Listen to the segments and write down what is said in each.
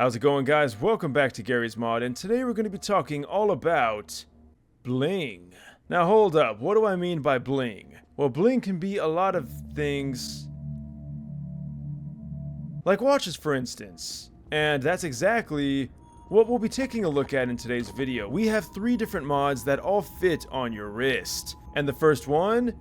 How's it going, guys? Welcome back to Garry's Mod, and today we're going to be talking all about bling. Now hold up, what do I mean by bling? Well, bling can be a lot of things, like watches for instance, and that's exactly what we'll be taking a look at in today's video. We have 3 different mods that all fit on your wrist, and the first one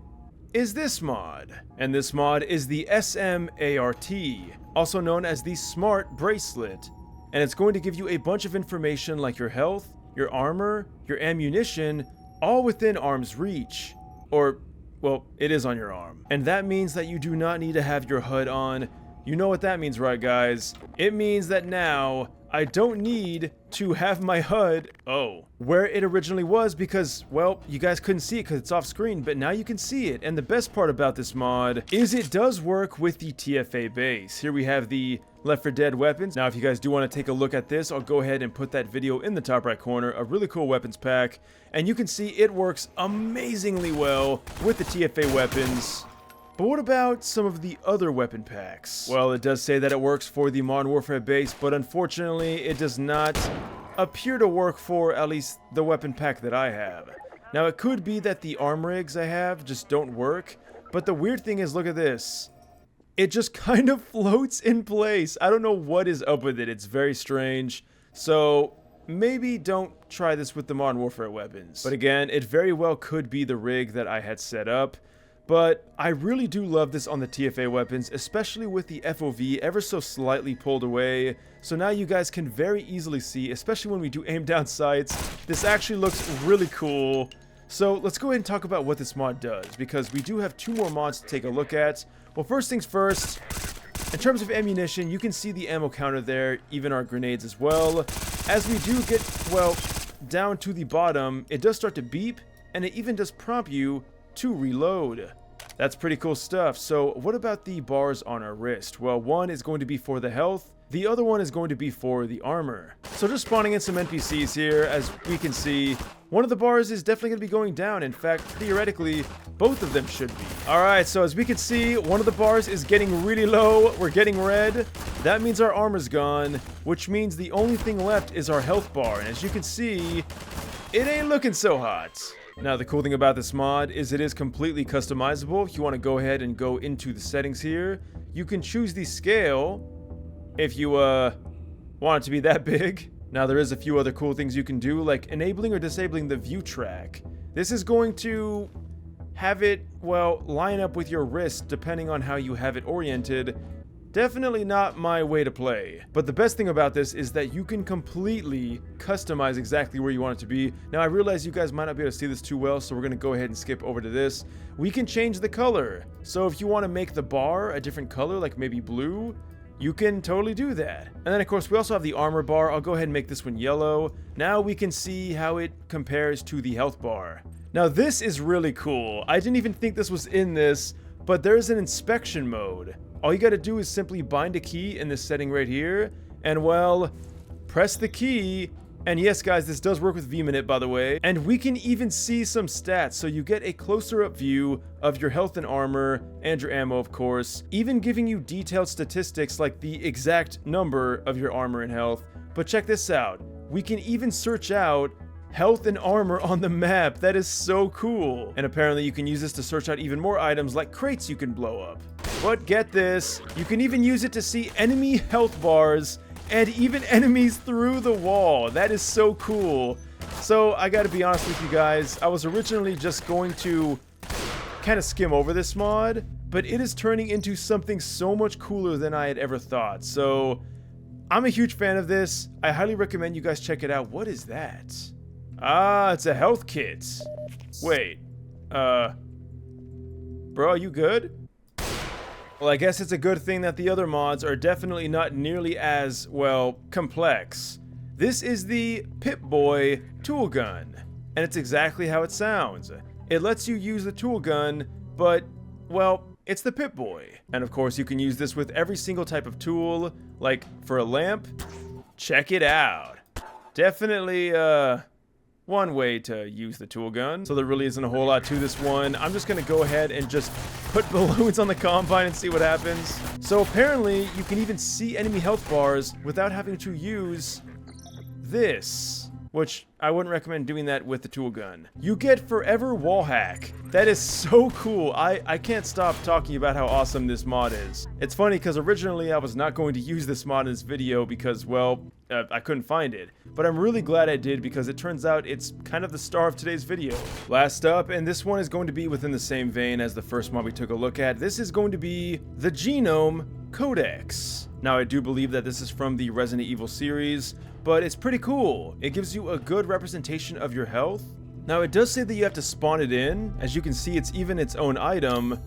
is this mod, and this mod is the S.M.A.R.T, also known as the S.M.A.R.T bracelet. And it's going to give you a bunch of information like your health, your armor, your ammunition, all within arm's reach. Or, well, it is on your arm. And that means that you do not need to have your HUD on. You know what that means, right, guys? It means that now I don't need to have my HUD, where it originally was because, well, you guys couldn't see it because it's off screen, but now you can see it. And the best part about this mod is it does work with the TFA base. Here we have the Left 4 Dead weapons. Now, if you guys do want to take a look at this, I'll go ahead and put that video in the top right corner. A really cool weapons pack. And you can see it works amazingly well with the TFA weapons. But what about some of the other weapon packs? Well, it does say that it works for the Modern Warfare base, but unfortunately, it does not appear to work for at least the weapon pack that I have. Now, it could be that the arm rigs I have just don't work, but the weird thing is, look at this. It just kind of floats in place. I don't know what is up with it. It's very strange. So maybe don't try this with the Modern Warfare weapons. But again, it very well could be the rig that I had set up. But I really do love this on the TFA weapons, especially with the FOV ever so slightly pulled away. So now you guys can very easily see, especially when we do aim down sights, this actually looks really cool. So let's go ahead and talk about what this mod does, because we do have 2 more mods to take a look at. Well, first things first, in terms of ammunition, you can see the ammo counter there, even our grenades as well. As we do get, well, down to the bottom, it does start to beep, and it even does prompt you to reload. That's pretty cool stuff. So what about the bars on our wrist? Well, one is going to be for the health, the other one is going to be for the armor. So just spawning in some NPCs here, as we can see, one of the bars is definitely going to be going down. In fact, theoretically, both of them should be. Alright, so as we can see, one of the bars is getting really low. We're getting red. That means our armor's gone, which means the only thing left is our health bar. And as you can see, it ain't looking so hot. Now, the cool thing about this mod is it is completely customizable. If you want to go ahead and go into the settings here, you can choose the scale if you want it to be that big. Now, there is a few other cool things you can do, like enabling or disabling the view track. This is going to have it, well, line up with your wrist depending on how you have it oriented. Definitely not my way to play. But the best thing about this is that you can completely customize exactly where you want it to be. Now, I realize you guys might not be able to see this too well, so we're going to go ahead and skip over to this. We can change the color. So if you want to make the bar a different color, like maybe blue, you can totally do that. And then, of course, we also have the armor bar. I'll go ahead and make this one yellow. Now we can see how it compares to the health bar. Now, this is really cool. I didn't even think this was in this, but there's an inspection mode. All you gotta do is simply bind a key in this setting right here, and well, press the key, and yes guys, this does work with V-Minute by the way, and we can even see some stats, so you get a closer up view of your health and armor, and your ammo of course, even giving you detailed statistics like the exact number of your armor and health. But check this out, we can even search out health and armor on the map. That is so cool. And apparently you can use this to search out even more items like crates you can blow up. But get this, you can even use it to see enemy health bars and even enemies through the wall. That is so cool. So I gotta be honest with you guys, I was originally just going to kind of skim over this mod, but it is turning into something so much cooler than I had ever thought. So I'm a huge fan of this. I highly recommend you guys check it out. What is that? Ah, it's a health kit. Wait, bro, are you good? Well, I guess it's a good thing that the other mods are definitely not nearly as, well, complex. This is the Pip-Boy tool gun, and it's exactly how it sounds. It lets you use the tool gun, but, well, it's the Pip-Boy. And of course, you can use this with every single type of tool, like for a lamp. Check it out. Definitely, one way to use the tool gun. So there really isn't a whole lot to this one. I'm just gonna go ahead and just put balloons on the Combine and see what happens. So apparently you can even see enemy health bars without having to use this, which I wouldn't recommend doing that with the tool gun. You get forever wall hack. That is so cool. I can't stop talking about how awesome this mod is. It's funny because originally I was not going to use this mod in this video because, well, I couldn't find it. But I'm really glad I did because it turns out it's kind of the star of today's video. Last up, and this one is going to be within the same vein as the first mod we took a look at, this is going to be the Genome Codex. Now I do believe that this is from the Resident Evil series, but it's pretty cool. It gives you a good representation of your health. Now it does say that you have to spawn it in. As you can see, it's even its own item,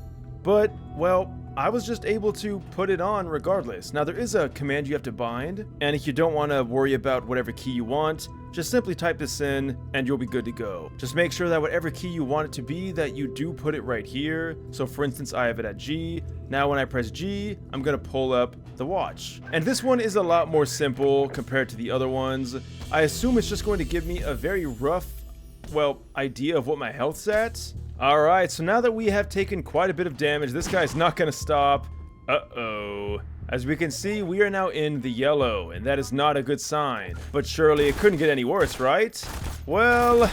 but, well, I was just able to put it on regardless. Now there is a command you have to bind, and if you don't want to worry about whatever key you want, just simply type this in and you'll be good to go. Just make sure that whatever key you want it to be, that you do put it right here. So for instance, I have it at G. Now when I press G, I'm gonna pull up the watch. And this one is a lot more simple compared to the other ones. I assume it's just going to give me a very rough, well, idea of what my health's at. Alright, so now that we have taken quite a bit of damage, this guy's not gonna stop. Uh-oh. As we can see, we are now in the yellow, and that is not a good sign. But surely it couldn't get any worse, right? Well,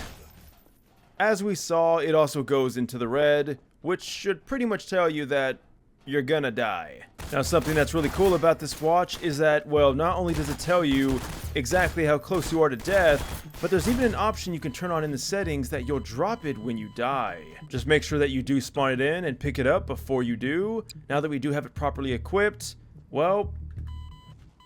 as we saw, it also goes into the red, which should pretty much tell you that you're gonna die. Now, something that's really cool about this watch is that, well, not only does it tell you exactly how close you are to death, but there's even an option you can turn on in the settings that you'll drop it when you die. Just make sure that you do spawn it in and pick it up before you do. Now that we do have it properly equipped, well,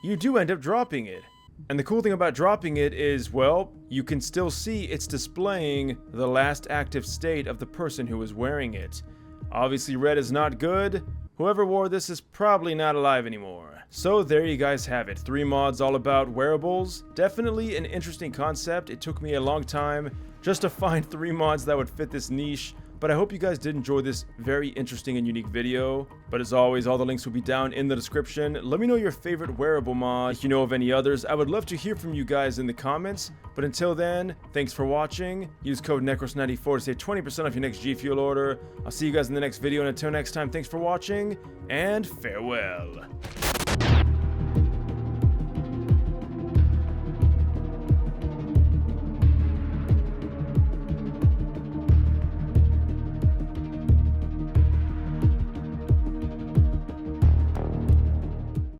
you do end up dropping it. And the cool thing about dropping it is, well, you can still see it's displaying the last active state of the person who is wearing it. Obviously, red is not good. Whoever wore this is probably not alive anymore. So there you guys have it. 3 mods all about wearables. Definitely an interesting concept. It took me a long time just to find 3 mods that would fit this niche. But I hope you guys did enjoy this very interesting and unique video. But as always, all the links will be down in the description. Let me know your favorite wearable mod. If you know of any others, I would love to hear from you guys in the comments. But until then, thanks for watching. Use code NecrosVideos to save 20% off your next G Fuel order. I'll see you guys in the next video, and until next time, thanks for watching, and farewell.